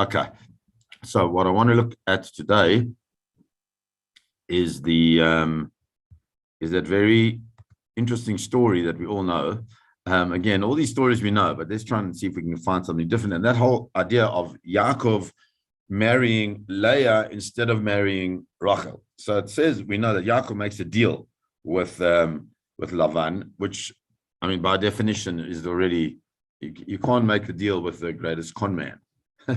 Okay. So what I want to look at today is is that very interesting story that we all know. Again, all these stories we know, but let's try and see if we can find something different. And that whole idea of Yaakov marrying Leah instead of marrying Rachel. So it says we know that Yaakov makes a deal with Lavan, which, I mean, by definition, is already you can't make a deal with the greatest con man,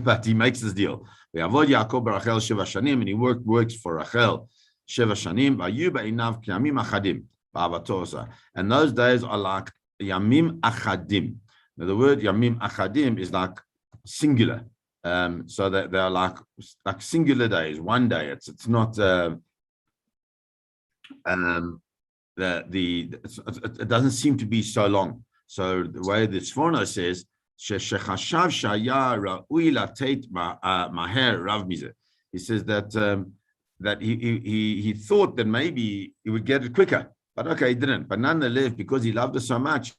but he makes this deal. Yaakov Rachel Sheva Shanim, and he works for Rachel Sheva Shanim. And those days are like Yamim Achadim. Now, the word Yamim Achadim is like singular. So that they're like singular days, one day. It's not it doesn't seem to be so long. So the way the Sforno says, he says that he thought that maybe he would get it quicker, but okay, he didn't. But nonetheless, because he loved her so much,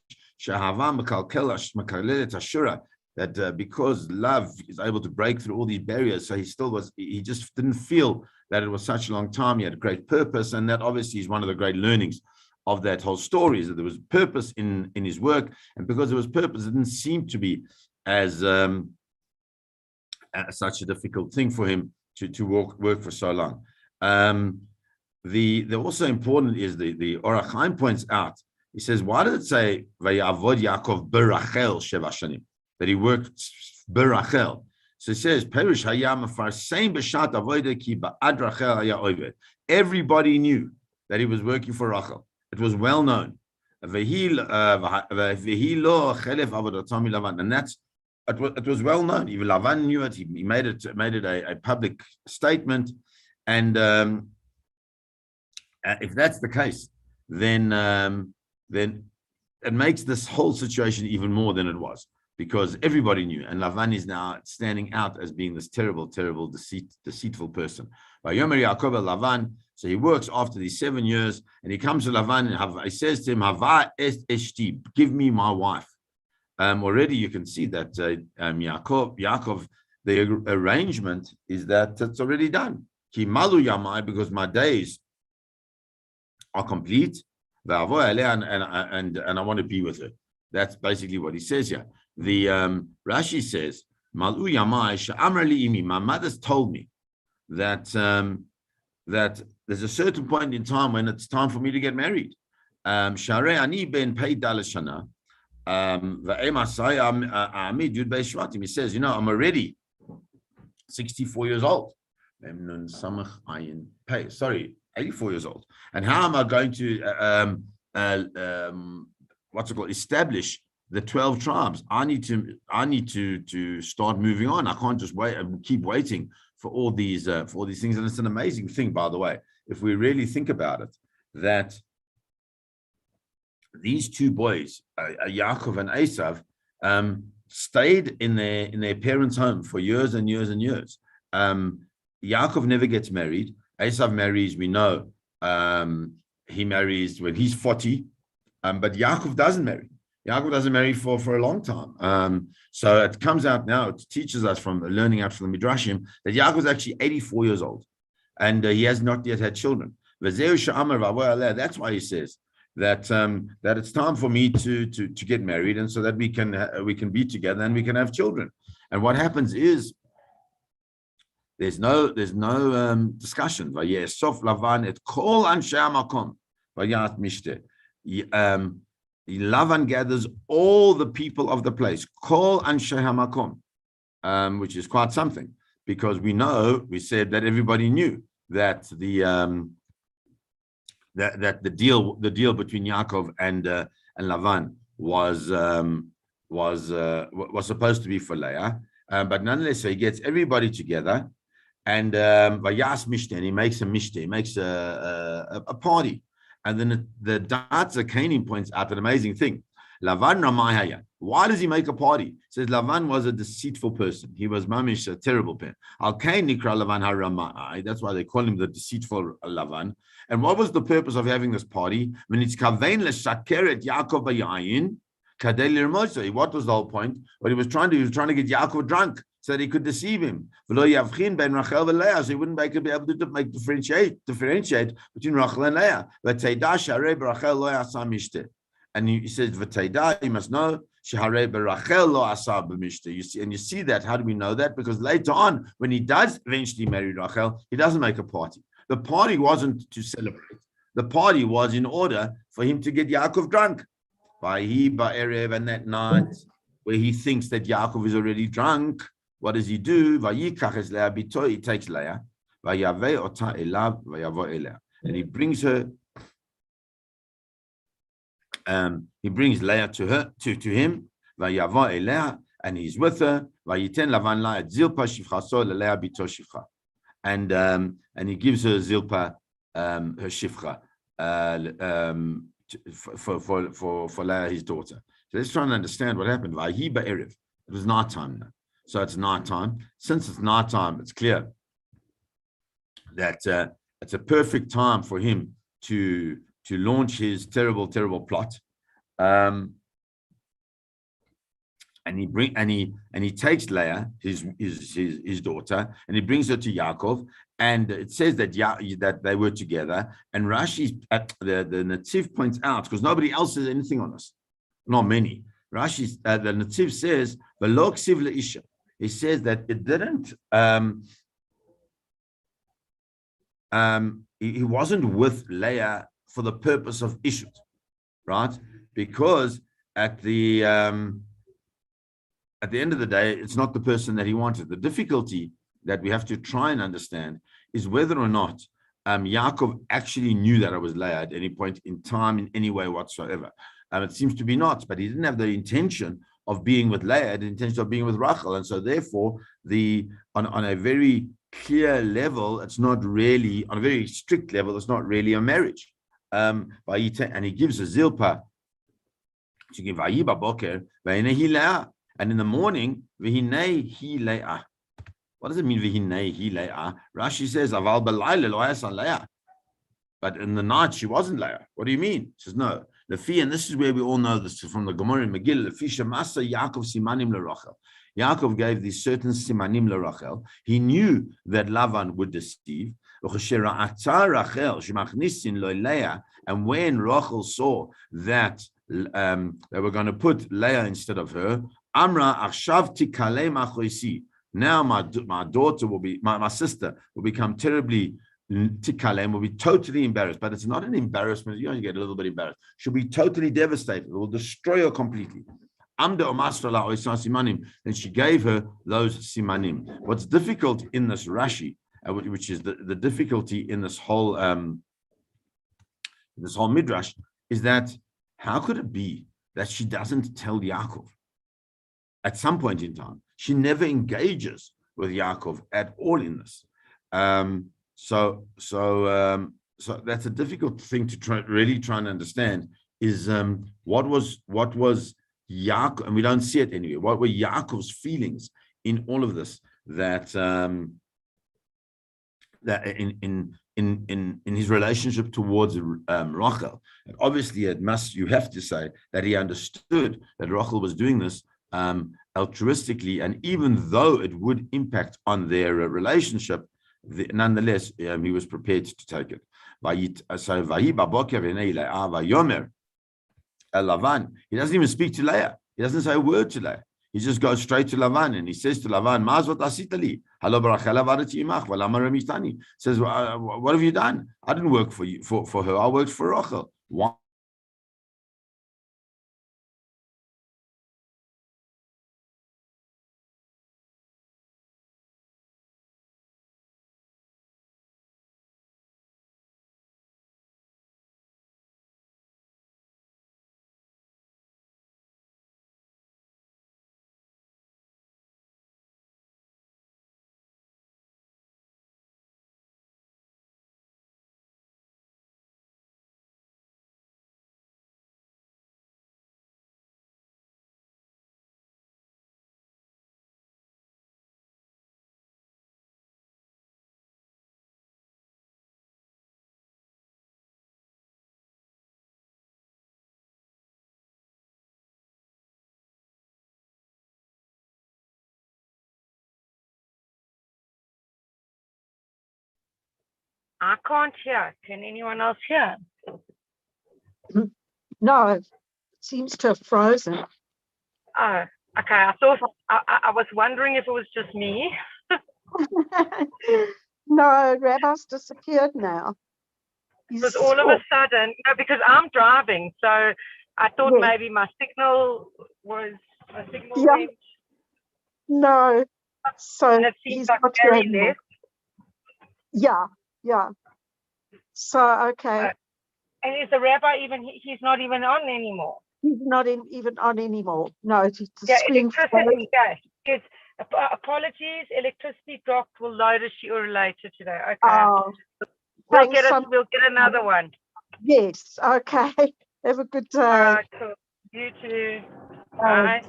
that because love is able to break through all these barriers, so he just didn't feel that it was such a long time. He had a great purpose, and that obviously is one of the great learnings of that whole story, is that there was purpose in his work, and because there was purpose, it didn't seem to be as such a difficult thing for him to work for so long. The also important is the Orach Chaim points out. He says, why did it say Vayavod Yaakov berachel sheva shanim? That he worked berachel. So it says, Perish hayam farsein b'shat avoda ki ba'ad Rachel haya oved. Everybody knew that he was working for Rachel. It was well known. And that's it was well known. Even Lavan knew it. He made it a public statement. And if that's the case, then it makes this whole situation even more than it was, because everybody knew, and Lavan is now standing out as being this terrible, terrible, deceitful person. Vayomer Yaakov Lavan, so he works after these 7 years, and he comes to Lavan and he says to him, Hava est eshti, give me my wife. Already you can see that Yaakov, the arrangement is that it's already done. Ki malu yamai, because my days are complete, and I want to be with her. That's basically what he says here. The Rashi says, Malu Yamai Sha'amar Li'imi, my mother's told me that that there's a certain point in time when it's time for me to get married. Sharei ani ben pei dalashana. He says, I'm already 64 years old. Sorry, 84 years old. And how am I going to establish the 12 tribes? I need to start moving on. I can't just wait and keep waiting for all these things. And it's an amazing thing, by the way, if we really think about it, that these two boys, Yaakov and Esav, stayed in their parents' home for years and years and years. Yaakov never gets married. Esav marries, we know, he marries when he's 40, but Yaakov doesn't marry. Yaakov doesn't marry for a long time. So it comes out now, it teaches us from learning out from the Midrashim that Yaakov is actually 84 years old, and he has not yet had children. That's why he says that it's time for me to get married, and so that we can be together and we can have children. And what happens is there's no discussion. Vayesof Lavan et kol anshe hamakom vayat mishte. Lavan gathers all the people of the place, kol anshe hamakom, which is quite something, because we said that everybody knew that that the deal between Yaakov and Lavan was supposed to be for Leah, but nonetheless, so he gets everybody together, and Vayas Mishte, and he makes a mishte, he makes a party, and then the Datza Kanim points out an amazing thing. Lavan Ramahaya. Why does he make a party? He says Lavan was a deceitful person. He was mamish, a terrible person. Al Kain Nikra Lavan Haramai. That's why they call him the deceitful Lavan. And what was the purpose of having this party? When it's Kavein Leshakeret Yaakov Bayayin, Kadei Lirmoshe. What was the whole point? What he was trying to get Yaakov drunk so that he could deceive him. So he wouldn't be able to differentiate between Rachel and Leah. And he says, you must know, you see, and you see that. How do we know that? Because later on, when he does eventually marry Rachel, he doesn't make a party. The party wasn't to celebrate. The party was in order for him to get Yaakov drunk. And that night, where he thinks that Yaakov is already drunk, what does he do? He takes Leah, and he brings her. He brings Leah to him, and he's with her. And he gives her Zilpah, her shifcha, for Leah, his daughter. So let's try and understand what happened. It was nighttime now. So it's nighttime. Since it's nighttime, it's clear that it's a perfect time for him to launch his terrible, terrible plot. And he takes Leah, his daughter, and he brings her to Yaakov. And it says that that they were together. And Rashi, the Netziv points out, because nobody else says anything on this, not many. Rashi, the Netziv says, "V'lo ksiv leisha." He says that it didn't. He wasn't with Leah for the purpose of Ishut, right? Because at the end of the day, it's not the person that he wanted. The difficulty that we have to try and understand is whether or not Yaakov actually knew that I was Leah at any point in time, in any way whatsoever. It seems to be not, but he didn't have the intention of being with Leah, the intention of being with Rachel. And so therefore, on a very clear level, it's not really, on a very strict level, it's not really a marriage. And he gives a Zilpah to give Vayiba Boker, and in the morning, V'hinei hi Leah. What does it mean, V'hinei hi Leah? Rashi says, Aval b'layla lo yasan Leah. But in the night, she wasn't Leah. What do you mean? He says, no. Lefi, and this is where we all know this from the Gemara in Megillah. Lefi shemasa Yaakov simanim leRachel. Yaakov gave these certain simanim leRachel. He knew that Lavan would deceive. And when Rachel saw that they were going to put Leah instead of her, Amra akshav tikale machoisi. Now my daughter will be, my sister will become terribly tikalem, will be totally embarrassed. But it's not an embarrassment. You only get a little bit embarrassed. She'll be totally devastated. It will destroy her completely. Amda omasrala oisa simanim. And she gave her those simanim. What's difficult in this Rashi, which is the difficulty in this whole midrash, is that how could it be that she doesn't tell Yaakov at some point in time? She never engages with Yaakov at all in this. So that's a difficult thing to really try and understand. Is what was Yaakov, and we don't see it anywhere. What were Yaakov's feelings in all of this? That in his relationship towards Rachel, and obviously you have to say that he understood that Rachel was doing this altruistically, and even though it would impact on their relationship, nonetheless he was prepared to take it. Lavan, he doesn't even speak to Leah. He doesn't say a word to Leah. He just goes straight to Lavan, and he says to Lavan, says, what have you done? I didn't work for you, for her. I worked for Rachel. Why? I can't hear. Can anyone else hear? No, it seems to have frozen. Oh, okay. I thought I was wondering if it was just me. No, Rabbi's disappeared now. Because all of a sudden, no, because I'm driving, so I thought maybe my signal went. No, so And it seems like very less. Yeah. So okay. And is the rabbi even? He's not even on anymore. He's not even on anymore. No, it's the screen. Yes. Apologies. Electricity dropped. We'll load a shiur later today. Okay. Oh, we'll get another one. Yes. Okay. Have a good day. All right, cool. You too. Bye.